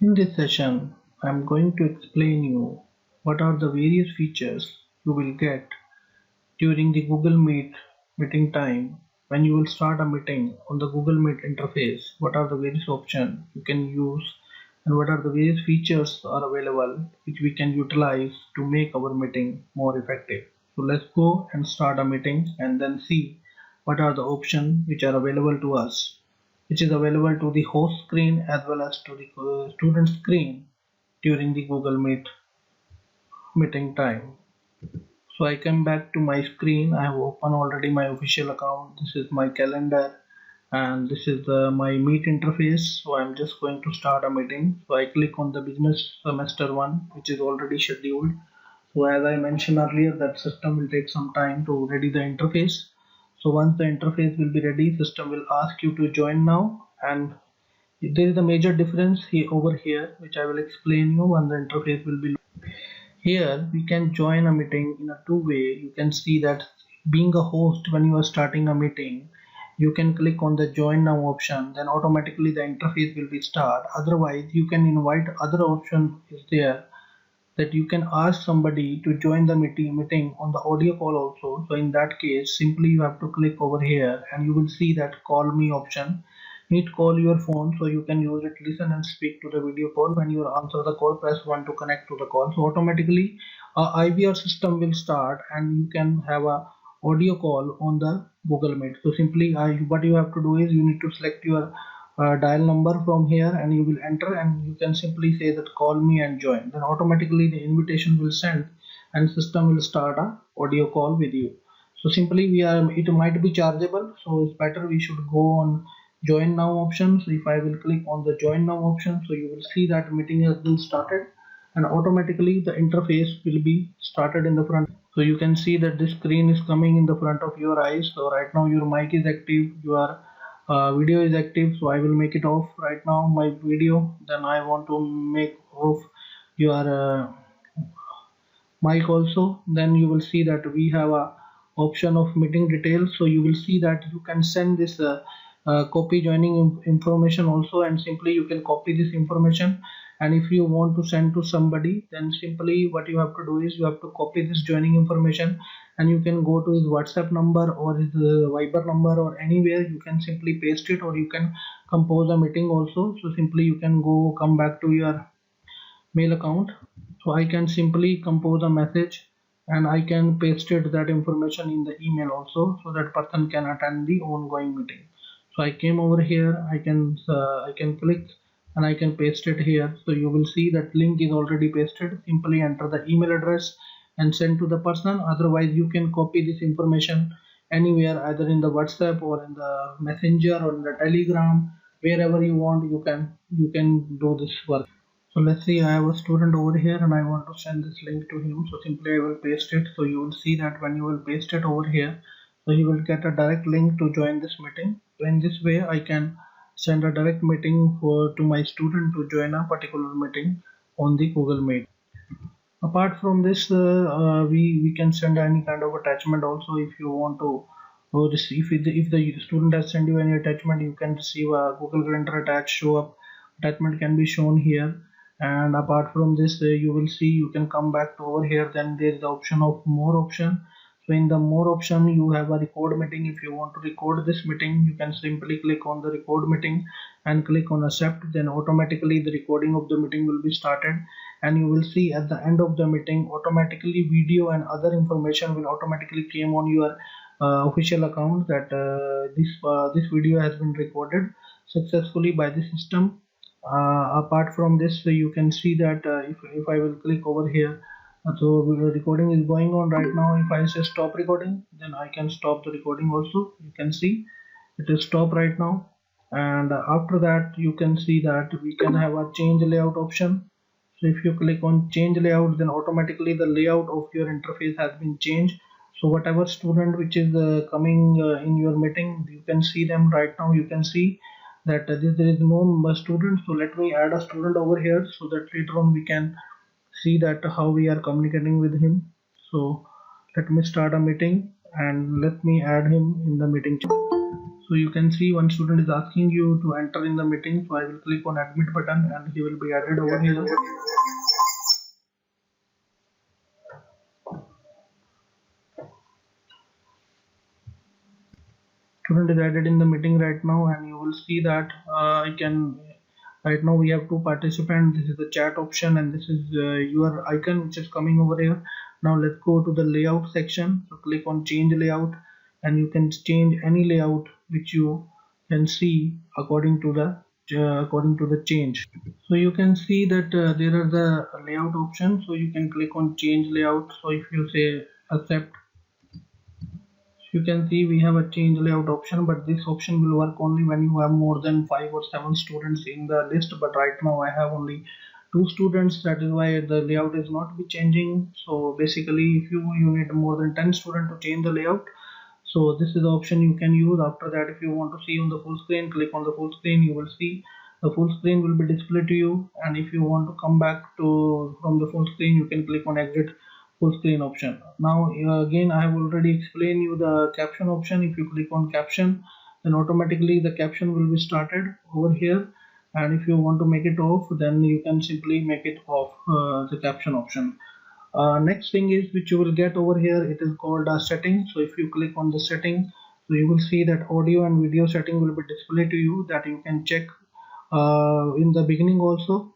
In this session, I am going to explain you what are the various features you will get during the Google Meet meeting time when you will start a meeting on the Google Meet interface. What are the various options you can use and what are the various features are available which we can utilize to make our meeting more effective. So let's go and start a meeting and then see what are the options which are available to us, which is available to the host screen as well as to the student screen during the Google Meet meeting time. So I come back to my screen. I have opened already my official account. This is my calendar and this is my Meet interface. So I'm just going to start a meeting. So I click on the business semester 1 which is already scheduled. So as I mentioned earlier, that system will take some time to ready the interface. So once the interface will be ready, system will ask you to join now, and there is a major difference here over here which I will explain you when the interface will be. Here we can join a meeting in a two-way. You can see that being a host, when you are starting a meeting, you can click on the join now option, then automatically the interface will be start. Otherwise you can invite other option is there, that you can ask somebody to join the meeting on the audio call also. So in that case, simply you have to click over here and you will see that call me option. You need to call your phone so you can use it, listen and speak to the video call. When you answer the call, press 1 to connect to the call. So automatically IVR system will start and you can have a audio call on the Google Meet. So simply what you have to do is you need to select your dial number from here and you will enter and you can simply say that call me and join. Then automatically the invitation will send and system will start a audio call with you. So simply it might be chargeable, so it's better we should go on join now option. So if I will click on the join now option, so you will see that meeting has been started and automatically the interface will be started in the front. So you can see that this screen is coming in the front of your eyes. So right now your mic is active, your video is active, so I will make it off right now my video. Then I want to make off your mic also. Then you will see that we have a option of meeting details, so you will see that you can send this copy joining information also, and simply you can copy this information, and if you want to send to somebody, then simply what you have to do is you have to copy this joining information and you can go to his WhatsApp number or his Viber number or anywhere. You can simply paste it or you can compose a meeting also. So simply you can come back to your mail account. So I can simply compose a message and I can paste it that information in the email also, so that person can attend the ongoing meeting. So I came over here, I can click and I can paste it here. So you will see that link is already pasted. Simply enter the email address and send to the person. Otherwise you can copy this information anywhere, either in the WhatsApp or in the Messenger or in the Telegram, wherever you want. You can do this work. So let's see, I have a student over here and I want to send this link to him. So simply I will paste it. So you will see that when you will paste it over here, so he will get a direct link to join this meeting. So in this way I can send a direct meeting to my student to join a particular meeting on the Google Meet. Apart from this, we can send any kind of attachment also if you want to. Or if the student has sent you any attachment, you can receive a Google Calendar attached show up. Attachment can be shown here. And apart from this, you will see you can come back to over here. Then there is the option of more option. So in the more option, you have a record meeting. If you want to record this meeting, you can simply click on the record meeting and click on accept. Then automatically the recording of the meeting will be started, and you will see at the end of the meeting automatically video and other information will automatically came on your official account that this video has been recorded successfully by the system. Apart from this, you can see that if I will click over here, so the recording is going on right now. If I say stop recording, then I can stop the recording also. You can see it is stop right now. And after that you can see that we can have a change layout option. So if you click on change layout, then automatically the layout of your interface has been changed. So whatever student which is coming in your meeting, you can see them right now. You can see that there is no student. So let me add a student over here so that later on we can see that how we are communicating with him. So let me start a meeting and let me add him in the meeting chat. So you can see one student is asking you to enter in the meeting. So I will click on admit button and he will be added over here. Student is added in the meeting right now, and you will see that right now we have two participants. This is the chat option and this is your icon which is coming over here. Now let's go to the layout section. So click on change layout and you can change any layout which you can see according to the change. So you can see that there are the layout options. So you can click on change layout. So if you say accept, you can see we have a change layout option, but this option will work only when you have more than 5 or 7 students in the list. But right now I have only 2 students, that is why the layout is not be changing. So basically if you need more than 10 students to change the layout, so this is the option you can use. After that, if you want to see on the full screen, click on the full screen. You will see the full screen will be displayed to you, and if you want to come back to from the full screen, you can click on exit full screen option. Now again, I have already explained you the caption option. If you click on caption, then automatically the caption will be started over here, and if you want to make it off, then you can simply make it off, the caption option. Next thing is which you will get over here, it is called a setting. So if you click on the setting, so you will see that audio and video setting will be displayed to you, that you can check in the beginning also.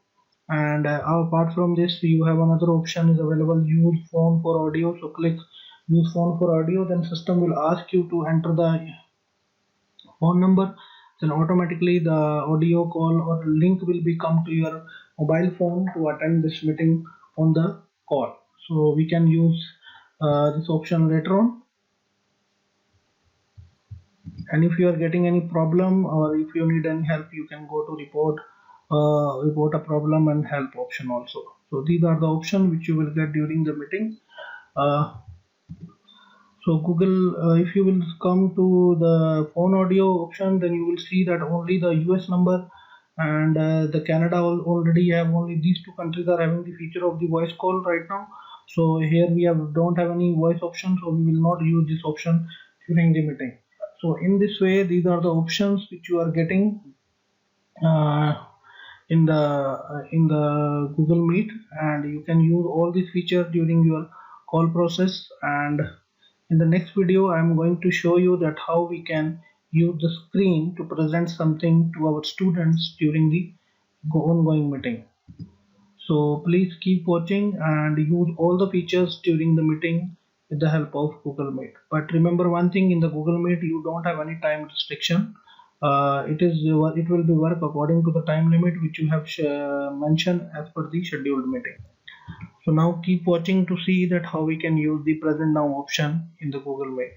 And apart from this, you have another option is available, use phone for audio. So click use phone for audio, then system will ask you to enter the phone number, then automatically the audio call or link will be come to your mobile phone to attend this meeting on the call. So we can use this option later on. And if you are getting any problem or if you need any help, you can go to report a problem and help option also. So these are the options which you will get during the meeting. So Google, if you will come to the phone audio option, then you will see that only the US number and the Canada already have, only these two countries are having the feature of the voice call right now. So here we don't have any voice option, so we will not use this option during the meeting. So in this way, these are the options which you are getting uh, in the Google Meet, and you can use all these features during your call process. And in the next video, I am going to show you that how we can use the screen to present something to our students during the ongoing meeting. So please keep watching and use all the features during the meeting with the help of Google Meet. But remember one thing, in the Google Meet you don't have any time restriction. It will be work according to the time limit which you have mentioned as per the scheduled meeting. So now keep watching to see that how we can use the present now option in the Google Meet.